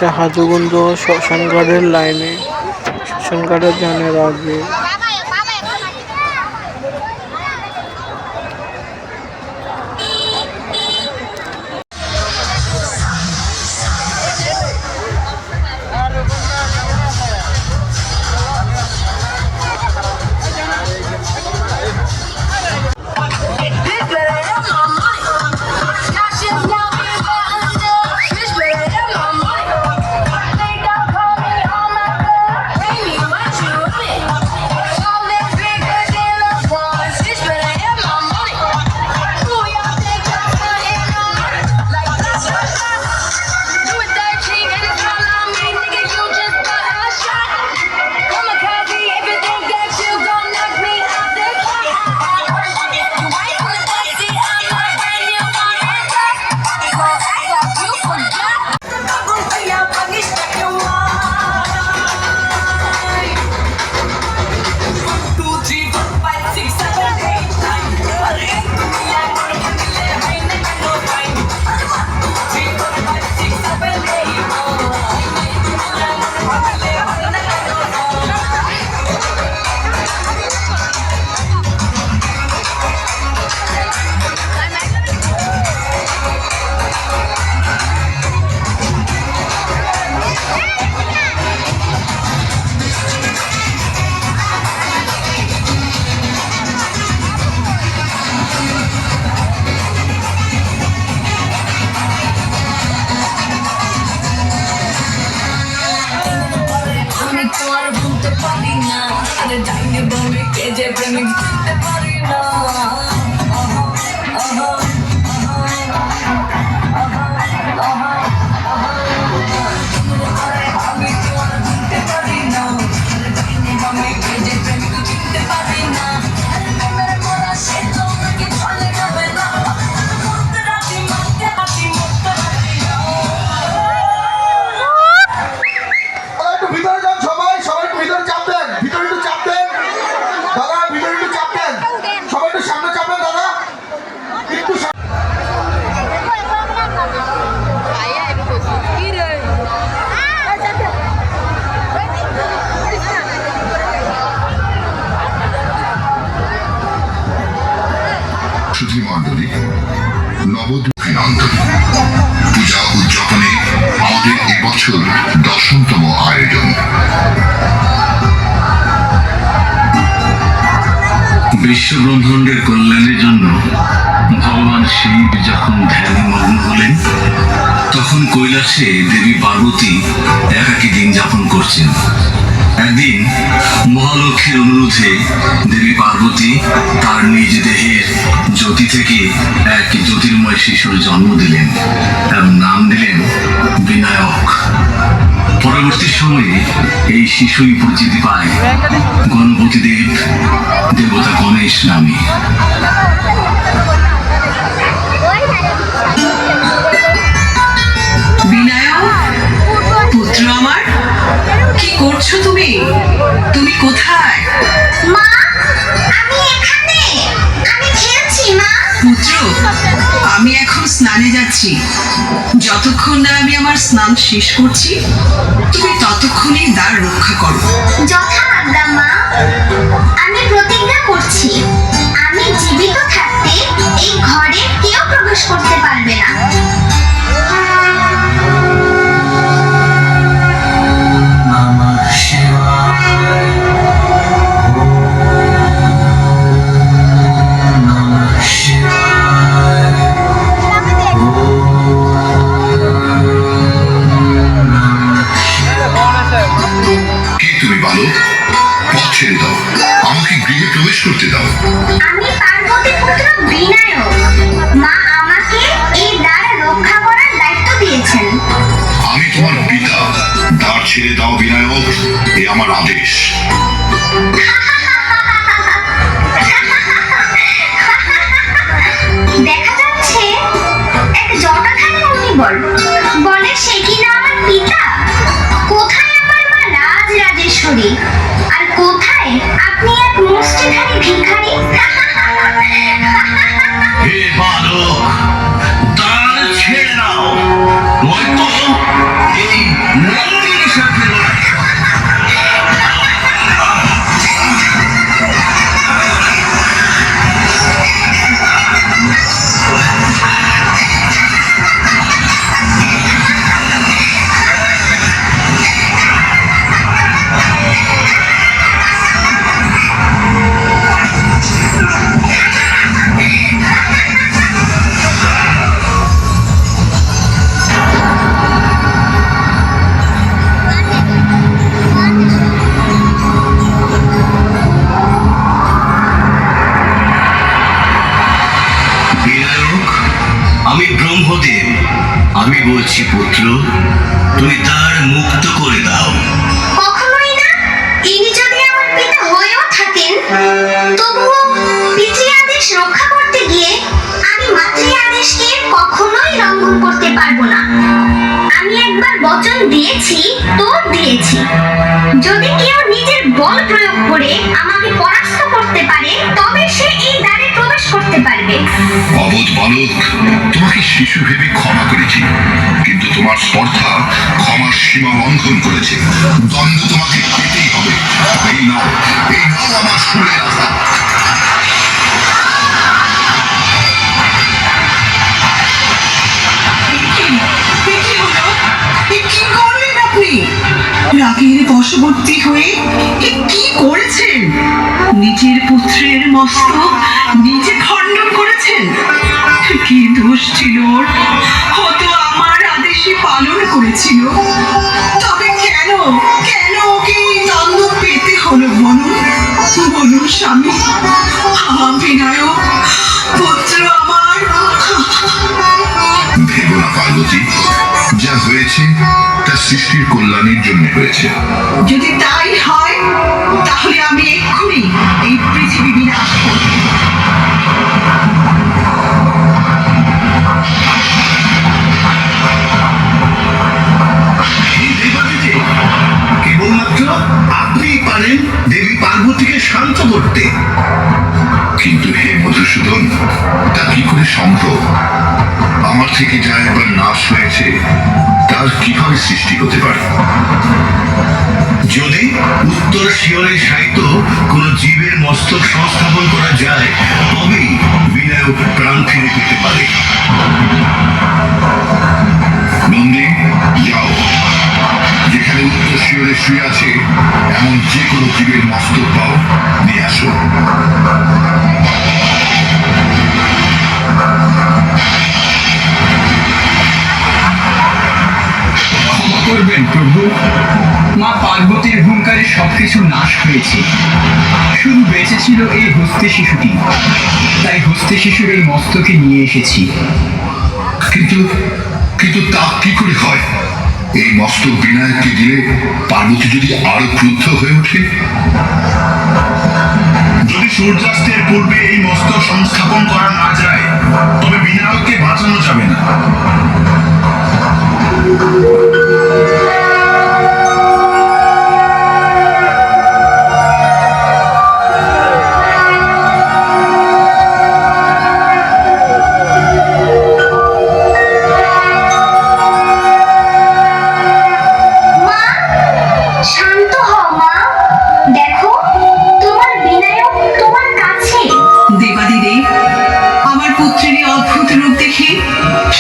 এটা হাজুগঞ্জ শ্মশানঘাটের লাইনে, শ্মশানঘাটে যাওয়ার আগে। মন্ডলী নবদুঃখিনন্দন পূজা উদযাপনে আমাদের এবছর 10তম আয়োজন। বিশ্বব্রহ্মাণ্ডের কল্যাণের জন্য ভগবান শিব যখন ধ্যানে মগ্ন হলেন, তখন কৈলাসে দেবী পার্বতী একাকী দিন যাপন করছেন। একদিন মহালক্ষ্মীর অনুরোধে দেবী পার্বতী তার নিজ দেহের জ্যোতি থেকে এক জ্যোতির্ময় শিশুর জন্ম দিলেন এবং নাম দিলেন বিনায়ক। পরবর্তী সময়ে এই শিশুই পরিচিতি পায় গণপতি দেব, দেবতা গণেশ নামে। বিনায়ক, পুত্র আমার, কি করছো তুমি? তুমি কোথায়? মা, আমি এখানে, আমি খেলছি মা। পুত্র, আমি এখন স্নানে যাচ্ছি। যতক্ষণ না আমি আমার স্নান শেষ করছি, তুমি ততক্ষণই দ্বার রক্ষা করো। যথা আজ্ঞা মা। আমি প্রতিজ্ঞা করছি, আমি জীবিত থাকতে এই ঘরে কেউ প্রবেশ করতে পারবে না। আমাকে গৃহে প্রবেশ করতে দাও। আমি পার্বতী পুত্র বিনায়ক। মা আমাকে এই দ্বার রক্ষা করার দায়িত্ব দিয়েছেন। আমি তোমার পিতা, দ্বার ছেড়ে দাও বিনায়ক, এ আমার আদেশ। দেখা যাচ্ছে এক জটাধারী মুনিবর বলে সে কিনা আমার পিতা। কোথায় আমার মা রাজরাজেশ্বরী, আর কোথায় আপনি এক মুষ্টিধারী ভিখারি? হে বালক, দ্বার ছেড়ে দাও, নয়তো এই বলছি পুত্র, তুমি তার মুক্ত করে দাও। কখনোই না। ইনি যদি আমার পিতা হয়েও থাকেন, তবুও পিতৃ আদেশ রক্ষা করতে গিয়ে আমি মাতৃ আদেশকে কখনোই লঙ্ঘন করতে পারবো না। আমি একবার বচন দিয়েছি তো দিয়েছি। যদি কেউ নিজের বল প্রয়োগ করে আমাকে পরাস্ত করতে পারে, তবে সে এই দ্বারে প্রবেশ করতে পারবে। অবোধ বালক, তোমাকে শিশু ভেবে ক্ষমা করেছি, কিন্তু তোমার স্পর্ধা ক্ষমার সীমা লঙ্ঘন করেছে। দণ্ড তোমাকে পেতেই হবে। এই নাও আমার সুরের আশা। কি করলেন আপনি? রাগের বশবর্তী হয়ে কি করেছেন? নিজের পুত্রের মস্তক নিজে খণ্ডন করেছেন। কি দোষ ছিল ওর? হয়তো আমার আদেশে পালন করেছিল। তবে কেন ওকে এই দণ্ড পেতে হলো বলুন? বলুন স্বামী। বিনায়ক পুত্র আমার। ভেবো না পার্বতী, যা হয়েছে তা সৃষ্টির কল্যাণের জন্য হয়েছে। যদি তাই হয়, তাহলে আমি এক্ষুনি এই পৃথিবী বিনাশ করব। কেবলমাত্র আপনিই পারেন দেবী পার্বতীকে শান্ত করতে। কিন্তু হে মধুসূদন, তা কি করে সম্ভব? আমার থেকে যা একবার নাশ হয়েছে, তার কিভাবে সৃষ্টি হতে পারে? যদি উত্তর শিয়রে সাহিত্য কোন জীবের মস্তক সংস্থাপন করা যায়, তবেই বিনায়ক প্রাণ ফিরে পেতে পারে। নন্দী, যাও, যেখানে উত্তর শিয়রে শুয়ে আছে এমন যে কোনো জীবের মস্তক পাও, নিয়ে আসো। ক্ষমা করবেন প্রভু, মা পার্বতীর হুঙ্কারে সবকিছু নাশ হয়েছে। শুধু বেঁচে ছিল এই হস্তি শিশুটি, তাই হস্তি শিশুর এই মস্তকে নিয়ে এসেছি। কিন্তু কিন্তু তা কি করে হয়? এই মস্তক বিনায়ককে দিলে পার্বতী যদি আরো ক্রুদ্ধ হয়ে ওঠে? যদি সূর্যাস্তের পূর্বে এই মস্তক সংস্থাপন করা না যায়, তবে বিনায়ককে বাঁচানো যাবে না। মা, শান্ত হও মা। দেখো, তোমার বিনায়ক তোমার কাছে। দেবাদিদেব, আমার পুত্রের এই অদ্ভুত রূপ দেখে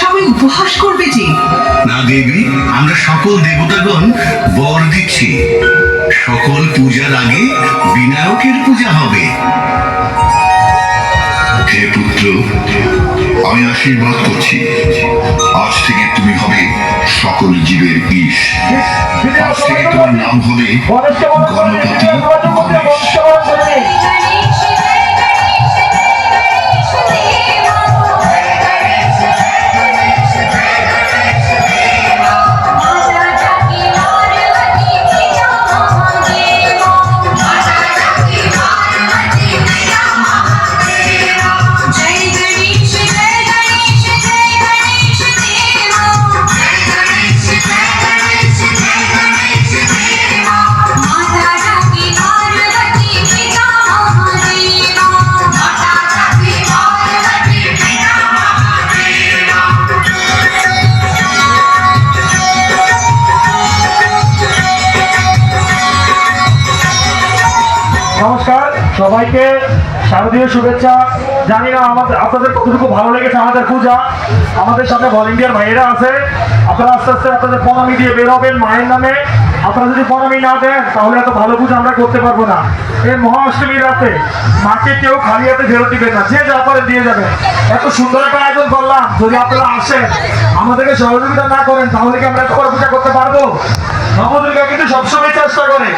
সবাই উপহাস করবে যে। না দেবী, আমরা সকল দেবতাগণ বর দিচ্ছি, সকল পূজার আগে বিনায়কের পূজা হবে। হে পুত্র, আমি আশীর্বাদ করছি, আজ থেকে তুমি হবে সকল জীবের ঈশ। আজ থেকে তোমার নাম হবে গণপতি গণেশ। নমস্কার সবাইকে, শারদীয় শুভেচ্ছা। জানি না আপনাদের কতটুকু ভালো লেগেছে আমাদের পূজা। আমাদের সাথে ভলেন্টিয়ার ভাইয়েরা আছে, আপনারা আস্তে আস্তে আপনাদের প্রণামী দিয়ে বেরোবেন মায়ের নামে। আপনারা যদি প্রণামী না দেন তাহলে এত ভালো পূজা আমরা করতে পারবো না। এই মহা অষ্টমীর রাতে মাকে কেউ খালি হাতে ফেরত দিবেন না, যে যা পারে দিয়ে যাবেন। এত সুন্দর একটা আয়োজন করলাম, যদি আপনারা আসেন আমাদেরকে সহযোগিতা না করেন তাহলে কি আমরা এত বড় পূজা করতে পারবো? নবদুর্গা কিন্তু সবসময় চেষ্টা করে